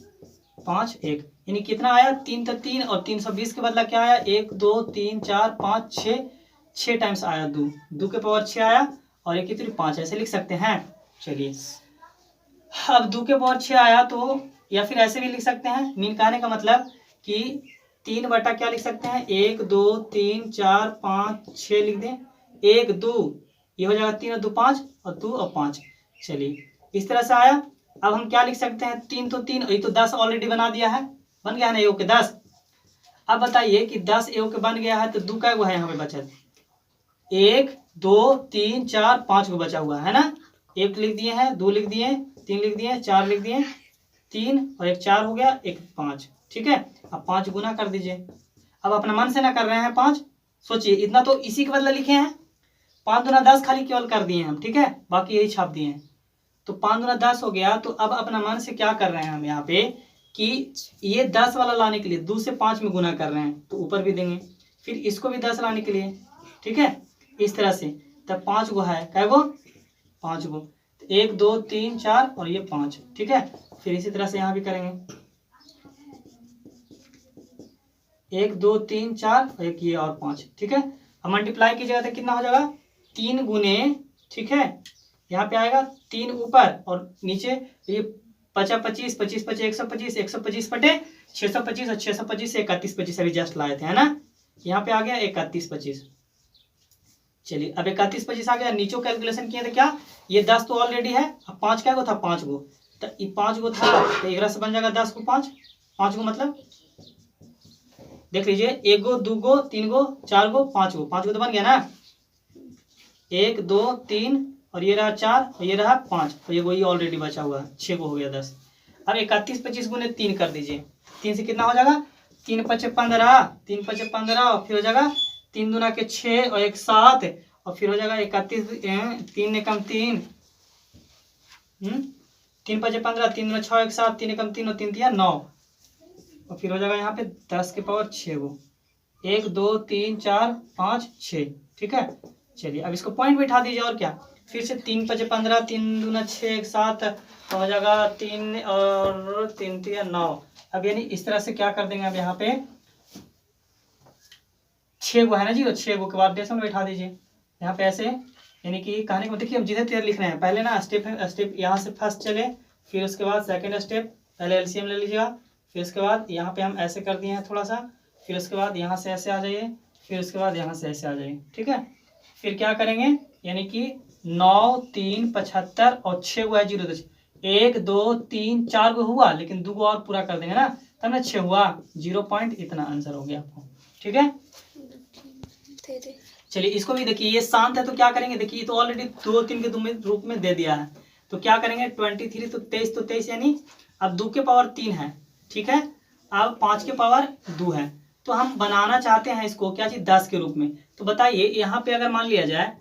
S1: 5 1, यानी कितना आया 3 तो 3, और 320 के बदला क्या आया 1 2 3 4 5 6 6 टाइम्स आया 2 के पावर 6 आया, और 1 की 3 5, ऐसे लिख सकते हैं। चलिए अब 2 के पावर 6 आया तो, या फिर ऐसे भी लिख सकते हैं, मीन कहने का मतलब कि 3 बटा क्या लिख सकते हैं 1 2 3 4 5 6 लिख दें, 1 2 ये हो जाएगा 3 और 2 5 और 2 और 5, चलिए इस तरह से आया। अब हम क्या लिख सकते हैं 3 तो 3, ये तो 10 ऑलरेडी बना दिया है, बन गया है ना योग के 10। अब बताइए कि 10 योग के बन गया है तो 2 कै गो है यहाँ पे बचा, 1 2 3 4 5 गो बचा हुआ है ना, 1 लिख दिए हैं, 2 लिख दिए, 3 लिख दिए, 4 लिख दिए, 3 और 1 4 हो गया, 1 5, ठीक है। अब 5 गुना कर दीजिए, अब अपना मन से ना कर रहे हैं 5, सोचिए इतना तो इसी के बदले लिखे हैं, 5 दूना 10 खाली केवल कर दिए हम, ठीक है, बाकी यही छाप दिए हैं, तो 5 दूना 10 हो गया। तो अब अपना मन से क्या कर रहे हैं हम यहाँ पे कि ये 10 वाला लाने के लिए 2 से 5 में गुना कर रहे हैं, तो ऊपर भी देंगे, फिर इसको भी 10 लाने के लिए, ठीक है, इस तरह से, तब 5 गो है, कै गो 5 गो, 1 2 3 4 और ये 5, ठीक है। फिर इसी तरह से यहाँ भी करेंगे 1 2 3 4 और एक ये और 5, ठीक है। अब मल्टीप्लाई कीजिएगा तो कितना हो जाएगा 3 गुने, ठीक है, यहाँ पे आएगा 3 ऊपर और नीचे, ये 50 25 25 25 125 125 बटे 625 और 625 से 31 25 अभी जस्ट लाए थे, है ना, यहाँ पे आ गया 31 25। चलिए अब 31 25 आ गया, नीचे कैलकुलेशन किए थे क्या, ये 10 तो ऑलरेडी है, अब 5 क्या गो था 5 गो, तो ये 5 गो था तो 11 से बन जाएगा 10 को 5 5 गो मतलब देख लीजिए 1 गो 2 गो 3 गो 4 गो 5 गो, 5 गो तो बन गया ना, 1 2 3 और ये रहा 4 और ये रहा 5, तो ये वही ऑलरेडी बचा हुआ है 6 को हो गया 10, अब 31 25 गुने 3 कर दीजिए, 3 से कितना हो जाएगा, 3 पचे 15, 3 पचे 15 और फिर हो जाएगा 3 दूना के 6 और 1 7 और फिर हो जाएगा 31, 3 एकम 3, 3 पचे 15, 3 दूना 6 1 7, 3 एकम 3 और 3 दिया 9 और फिर हो जाएगा यहाँ पे 10 के पावर 6 गो, 1 2 3 4 5 6, ठीक है। चलिए अब इसको पॉइंट बैठा दीजिए और क्या, फिर से 3 पचे 15, 3 दूना 6 1 7 हो जाएगा 3 और 3 3 9। अब यानी इस तरह से क्या कर देंगे, अब यहाँ पे 6 गो है ना जी, तो 6 गो के बाद डेसिमल बैठा दीजिए यहाँ पे ऐसे, यानी कि कहने को देखिए हम जिधर तिधर लिख रहे हैं, पहले ना स्टेप यहाँ से फर्स्ट चले, फिर उसके बाद सेकंड स्टेप, पहले एलसीएम ले लीजिएगा, फिर उसके बाद यहाँ पे हम ऐसे कर दिए हैं थोड़ा सा, फिर उसके बाद यहाँ से ऐसे आ जाइए, फिर उसके बाद यहाँ से ऐसे आ जाइए, ठीक है। फिर क्या करेंगे, यानी कि 9 3 75 और 6 गो है 0 तो 1 2 3 4 गो हुआ, लेकिन 2 गो और पूरा कर देंगे ना, तब ना 6 हुआ, 0 पॉइंट इतना आंसर हो गया आपको, ठीक है। चलिए इसको भी देखिए, ये शांत है तो क्या करेंगे, देखिए ये तो ऑलरेडी 2 3 के रूप में दे दिया है, तो क्या करेंगे 23 तो 23 यानी अब 2 के पावर 3 है, ठीक है, अब 5 के पावर 2 है, तो हम बनाना चाहते हैं इसको क्या चीज 10 के रूप में। तो बताइए यहाँ पे अगर मान लिया जाए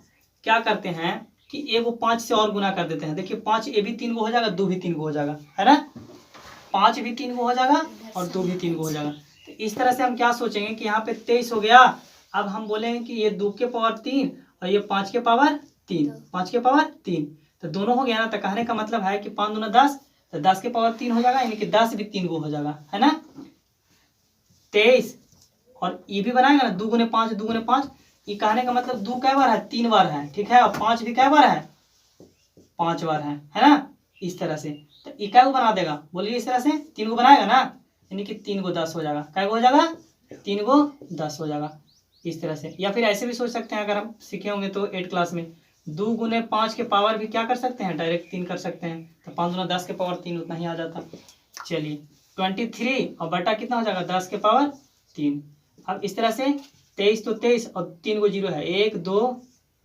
S1: क्या करते हैं कि ए को 5 से और गुना कर देते हैं, देखिए 5 ए भी 3 गो हो जाएगा, 2 भी 3 गो हो जाएगा, है ना, 5 भी 3 गो हो जाएगा और 2 भी 3 गो हो जाएगा। तो इस तरह से हम क्या सोचेंगे कि यहाँ पे 23 हो गया, अब हम बोलेंगे कि ये 2 के पावर 3 और ये 5 के पावर 3, 5 के पावर 3, तो दोनों हो गया ना, तो कहने का मतलब है कि 5 दूना 10, तो 10 के पावर 3 हो जाएगा, यानी कि 10 भी 3 गो हो जाएगा, है ना। 23 और ये भी बनाएगा ना 2 गुने 5, 2 गुने 5, ये कहने का मतलब 2 कै बार है, 3 बार है, ठीक है, और 5 भी कै बार है, 5 बार है ना, इस तरह से। तो ये कै गो बना देगा, बोलिए इस तरह से 3 गो बनाएगा ना, यानी कि 3 गो 10 हो जाएगा, कै गो हो जाएगा, 3 गो 10 हो जाएगा, इस तरह से। या फिर ऐसे भी सोच सकते हैं, अगर हम सीखे होंगे तो 8 क्लास में 2 गुने 5 के पावर भी क्या कर सकते हैं, डायरेक्ट 3 कर सकते हैं, तो 5 दूना 10 के पावर 3 उतना ही आ जाता। चलिए 23 और बटा कितना हो जाएगा 10 के पावर 3। अब इस तरह से 23 तो 23 और 3 गो 0 है, 1 2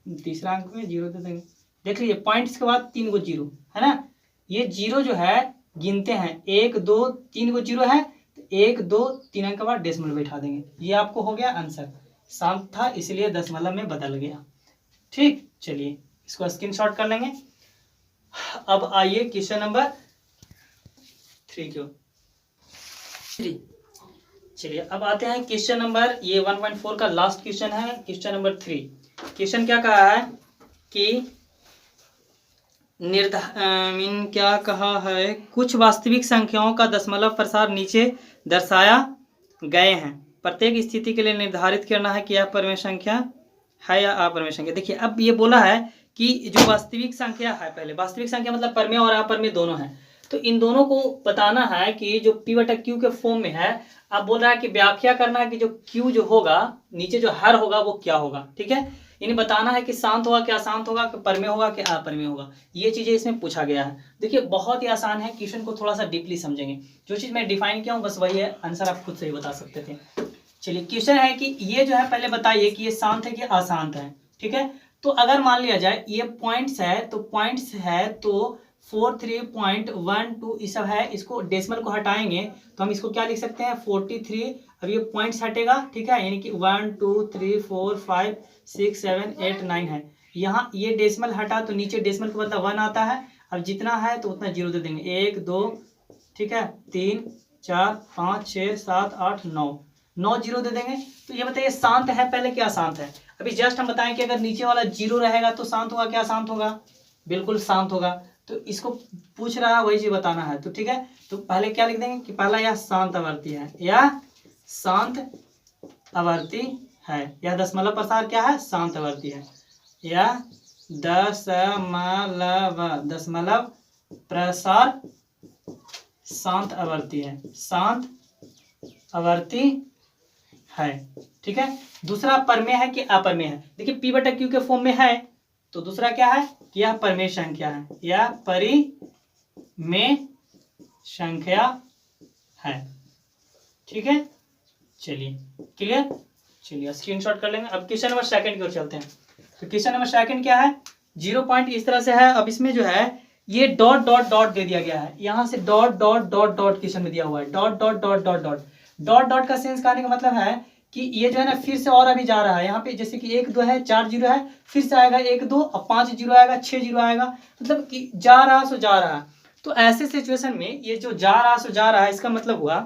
S1: तीसरा अंक में 0 दे देंगे, देख लीजिए पॉइंट्स के बाद 3 गो 0 है ना, ये 0 जो है गिनते हैं 1 2 3 गो 0 है, तो 1 2 3 अंक के बाद डेसिमल बैठा देंगे, ये आपको हो गया आंसर। शांत था इसलिए दशमलव में बदल गया, ठीक। चलिए इसको स्क्रीनशॉट कर लेंगे। अब आइए क्वेश्चन नंबर 3 क्यों, चलिए अब आते हैं क्वेश्चन नंबर, ये 1.4 का लास्ट क्वेश्चन है, क्वेश्चन नंबर 3। क्वेश्चन क्या कहा है कि क्या कहा है, कुछ वास्तविक संख्याओं का दशमलव प्रसार नीचे दर्शाया गए हैं, प्रत्येक स्थिति के लिए निर्धारित करना है कि यह परमेय संख्या है या अपरमेय संख्या। देखिए अब ये बोला है कि जो वास्तविक संख्या है, पहले वास्तविक संख्या मतलब परमेय और अपरमेय दोनों है, तो इन दोनों को बताना है कि जो p बटा q के फॉर्म में है, अब बोल रहा है कि व्याख्या करना है कि जो q जो होगा नीचे जो हर होगा वो क्या होगा, ठीक है, इन्हें बताना है कि शांत होगा क्या शांत होगा, कि परमेय होगा कि अपरमेय होगा, ये चीजें इसमें पूछा गया है। देखिए बहुत ही आसान है, क्वेश्चन को थोड़ा सा डीपली समझेंगे, जो चीज मैं डिफाइन किया हूँ बस वही है, आंसर आप खुद से ही बता सकते थे। चलिए क्वेश्चन है कि ये जो है पहले बताइए कि ये शांत है कि अशांत है, ठीक है। तो अगर मान लिया जाए ये पॉइंट्स है, तो पॉइंट्स है तो 43.12 ये सब है, इसको डेसिमल को हटाएंगे तो हम इसको क्या लिख सकते हैं 43, अब ये पॉइंट्स हटेगा, ठीक है, यानी कि 1 2 3 4 5 6 7 8 9 है, यहाँ ये डेसिमल हटा तो नीचे डेसिमल का मतलब 1 आता है, अब जितना है तो उतना 0 दे देंगे, 1 2 ठीक है 3 4 5 6 7 8 9 0 दे देंगे। तो ये बताइए शांत है पहले क्या शांत है, अभी जस्ट हम बताएं कि अगर नीचे वाला 0 रहेगा तो शांत होगा क्या शांत होगा, बिल्कुल शांत होगा, तो इसको पूछ रहा है वही चीज बताना है, तो ठीक है, तो पहले क्या लिख देंगे कि पहला यह शांत आवर्ती है, यह शांत आवर्ती है, यह दशमलव प्रसार क्या है शांत आवर्ती है, यह दशमलव प्रसार शांत आवर्ती है, शांत आवर्ती है, ठीक है। दूसरा परमेय है कि अपरमेय है, देखिए p बटा q के फॉर्म में है, तो दूसरा क्या है कि यह परमेय संख्या है, यह परिमेय संख्या है, ठीक है। चलिए क्लियर, चलिए स्क्रीनशॉट कर लेंगे। अब क्वेश्चन नंबर 2 की ओर चलते हैं। तो क्वेश्चन नंबर 2 क्या है, 0 पॉइंट इस तरह से है। अब इसमें जो है ये डॉट डॉट डॉट दे दिया गया है, यहाँ से dot dot dot dot question में दिया हुआ है, dot dot dot dot dot dot dot का सेंस करने का मतलब है कि ये जो है ना फिर से और अभी जा रहा है, यहाँ पे जैसे कि 1 2 है, 4 0 है, फिर से आएगा 1 2, अब 5 0 आएगा, 6 0 आएगा, मतलब कि जा रहा सो जा रहा। तो ऐसे सिचुएशन में ये जो जा रहा सो जा रहा है, इसका मतलब हुआ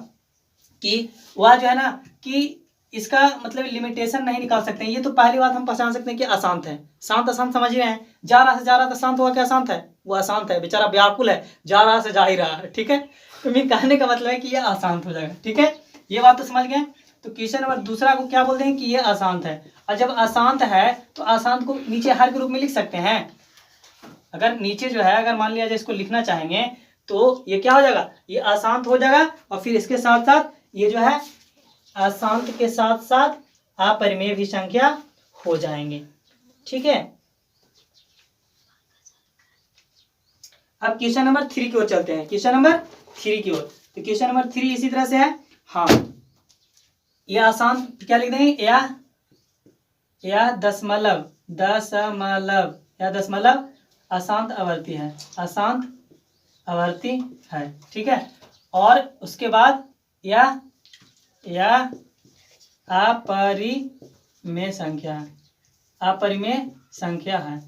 S1: कि वह जो है ना कि इसका मतलब लिमिटेशन नहीं निकाल सकते हैं। ये तो पहली बात हम पहचान सकते हैं कि अशांत है। शांत अशांत समझ रहे हैं, जा रहा से जा रहा तो शांत हुआ क्या अशांत है? वो अशांत है, बेचारा व्याकुल है, जा रहा से जा ही रहा है, ठीक है। तो मेरे कहने का मतलब है कि ये अशांत हो जाएगा, ठीक है। ये बात तो समझ गए। तो क्वेश्चन नंबर दूसरा को क्या बोलते हैं कि ये अशांत है। और जब अशांत है तो अशांत को नीचे हर के रूप में लिख सकते हैं। अगर नीचे जो है, अगर मान लिया जाए इसको लिखना चाहेंगे तो ये क्या हो जाएगा, ये अशांत हो जाएगा, और फिर इसके साथ साथ ये जो है अशांत के साथ साथ अपरिमेय भी संख्या हो जाएंगे, ठीक है। अब क्वेश्चन नंबर 3 की ओर चलते हैं, क्वेश्चन नंबर 3 की ओर। तो क्वेश्चन नंबर 3 इसी तरह से है। हाँ, यह अशांत क्या लिख देंगे, यह दशमलव अशांत आवर्ती है, अशांत आवर्ती है, ठीक है। और उसके बाद यह अपरिमेय संख्या है, अपरिमेय संख्या है।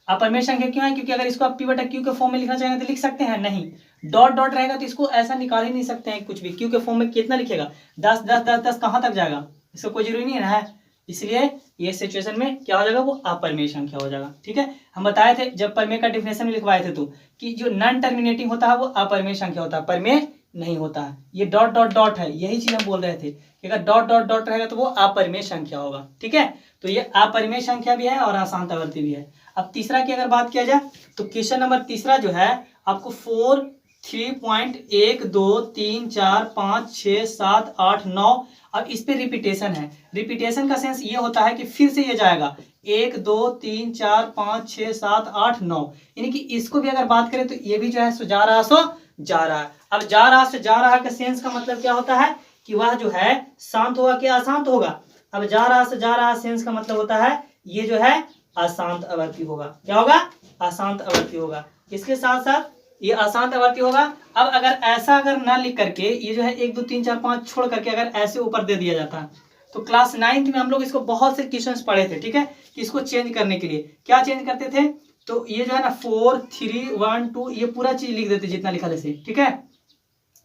S1: अपरिमेय संख्या क्यों है? क्योंकि अगर इसको आप पी बटा क्यू के फॉर्म में लिखना चाहेंगे तो लिख सकते हैं, नहीं डॉट डॉट रहेगा तो इसको ऐसा निकाल ही नहीं सकते हैं कुछ भी। क्यू के फॉर्म में कितना लिखेगा, 10 10 10 10 कहाँ तक जाएगा, इसका कोई जरूरी नहीं है। इसलिए ये सिचुएशन में क्या हो जाएगा, वो अपरिमेय संख्या हो जाएगा, ठीक है। हम बताए थे जब परिमेय का डिफिनेशन में लिखवाए थे तो कि जो नॉन टर्मिनेटिंग होता है वो अपरिमेय संख्या होता है, परिमेय नहीं होता है। ये डॉट डॉट डॉट है, यही चीज हम बोल रहे थे कि अगर डॉट डॉट डॉट रहेगा तो वो अपरिमेय संख्या होगा, ठीक है। तो ये अपरिमेय संख्या भी है और अशांत आवर्ती भी है। अब तीसरा की अगर बात किया जाए तो क्वेश्चन नंबर तीसरा जो है आपको 4 3.1 2 3 4 5 6 7 8 9। अब इस पे रिपीटेशन है। रिपीटेशन का सेंस ये होता है कि फिर से ये जाएगा 1 2 3 4 5 6 7 8 9, यानी कि इसको भी अगर बात करें तो ये भी जो है सो जा रहा सो जा रहा है। अब जा रहा से जा रहा का सेंस का मतलब क्या होता है कि वह जो है शांत होगा कि अशांत होगा। अब जा रहा से जा रहा सेंस का मतलब होता है ये जो है अशांत आवर्ती होगा। क्या होगा, अशांत आवर्ती होगा। इसके साथ साथ ये अशांत आवर्ती होगा। अब अगर ऐसा अगर ना लिख करके ये जो है 1 2 3 4 5 छोड़ करके अगर ऐसे ऊपर दे दिया जाता है तो क्लास 9th में हम लोग इसको बहुत से क्वेश्चंस पढ़े थे, ठीक है, कि इसको चेंज करने के लिए क्या चेंज करते थे। तो ये जो है ना 4 3 1 2 ये पूरा चीज लिख देते जितना लिखा जैसे, ठीक है।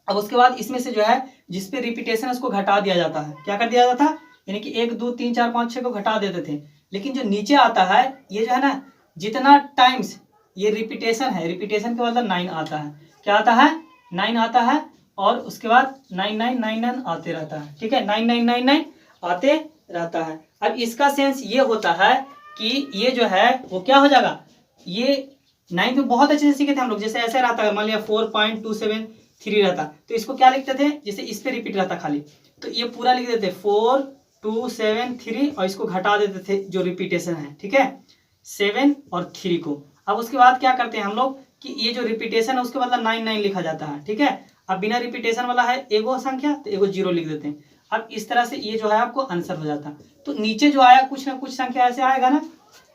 S1: अब उसके बाद इसमें से जो है जिसपे रिपीटेशन उसको घटा दिया जाता है। क्या कर दिया जाता है, यानी कि 1 2 3 4 5 6 को घटा देते थे। लेकिन जो नीचे आता है ये जो है ना जितना टाइम्स ये रिपीटेशन है, रिपीटेशन का मतलब 9 आता है। क्या आता है, 9 आता है। और उसके बाद 9 9 9 9 आते रहता है, ठीक है, 9 9 9 9 आते रहता है। अब इसका सेंस ये होता है कि ये जो है वो क्या हो जाएगा, ये 9 में बहुत अच्छे से सीखे थे हम लोग। जैसे ऐसे रहता है, मान लिया 4.273 रहता तो इसको क्या लिखते थे, जैसे इस पे रिपीट रहता खाली तो ये पूरा लिख देते 4.273 और इसको घटा देते थे जो रिपीटेशन है, ठीक है, 7 और 3 को। अब उसके बाद क्या करते हैं हम लोग कि ये जो रिपीटेशन है उसके बदला 9 9 लिखा जाता है, ठीक है। अब बिना रिपीटेशन वाला है एगो संख्या तो एगो 0 लिख देते हैं। अब इस तरह से ये जो है आपको आंसर हो जाता है। तो नीचे जो आया कुछ ना कुछ संख्या ऐसे आएगा ना,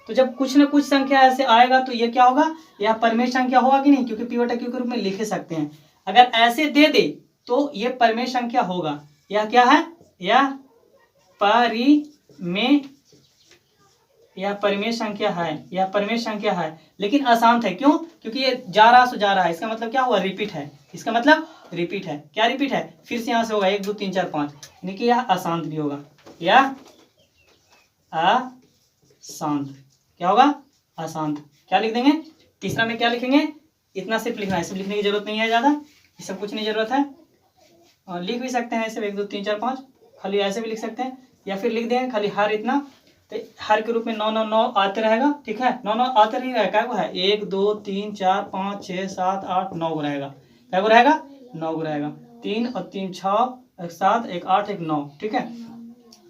S1: तो जब कुछ ना कुछ संख्या ऐसे आएगा तो ये क्या होगा, यह परिमेय संख्या होगा कि नहीं, क्योंकि पी बटा क्यू के रूप में लिखे सकते हैं। अगर ऐसे दे दे तो ये परिमेय संख्या होगा। यह क्या है, यह परिमेय, यह परिमेय संख्या है, यह परिमेय संख्या है, लेकिन अशांत है। क्यों, क्योंकि ये जा रहा सो जा रहा है। इसका मतलब क्या हुआ, रिपीट है। इसका मतलब रिपीट है। क्या रिपीट है, फिर से यहां से होगा 1 2 3 4 5, यानी कि यह अशांत भी होगा। यह अशांत क्या होगा, अशांत। क्या लिख देंगे, तीसरा में क्या लिखेंगे, इतना सिर्फ लिखना है, सिर्फ लिखने की जरूरत नहीं है ज्यादा, ये सब कुछ नहीं जरूरत है। और लिख भी सकते हैं ऐसे 1 2 3 4 5, खाली ऐसे भी लिख सकते हैं, या फिर लिख देंगे खाली हर इतना, तो हर के रूप में 9 9 9 आते रहेगा, ठीक है। 9 9 आते नहीं रहेगा, क्या वो है 1 2 3 4 5 6 7 8 9 को रहेगा। क्या को रहेगा, 9 को रहेगा। 3 और 3 6 1 7 1 8 1 9, ठीक है।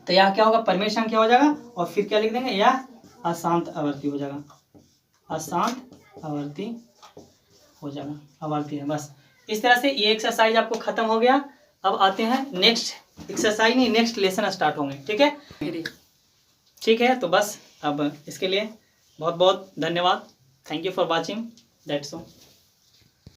S1: तो यह क्या होगा, परिमेय संख्या हो जाएगा। और फिर क्या लिख देंगे, यह अशांत आवर्ती हो जाएगा, अशांत आवर्ती हो जाएगा, आवर्ती है। बस इस तरह से ये एक्सरसाइज आपको खत्म हो गया। अब आते हैं नेक्स्ट एक्सरसाइज, नहीं नेक्स्ट लेसन स्टार्ट होंगे, ठीक है। ठीक है, तो बस अब इसके लिए बहुत बहुत धन्यवाद। Thank you for watching, that's all.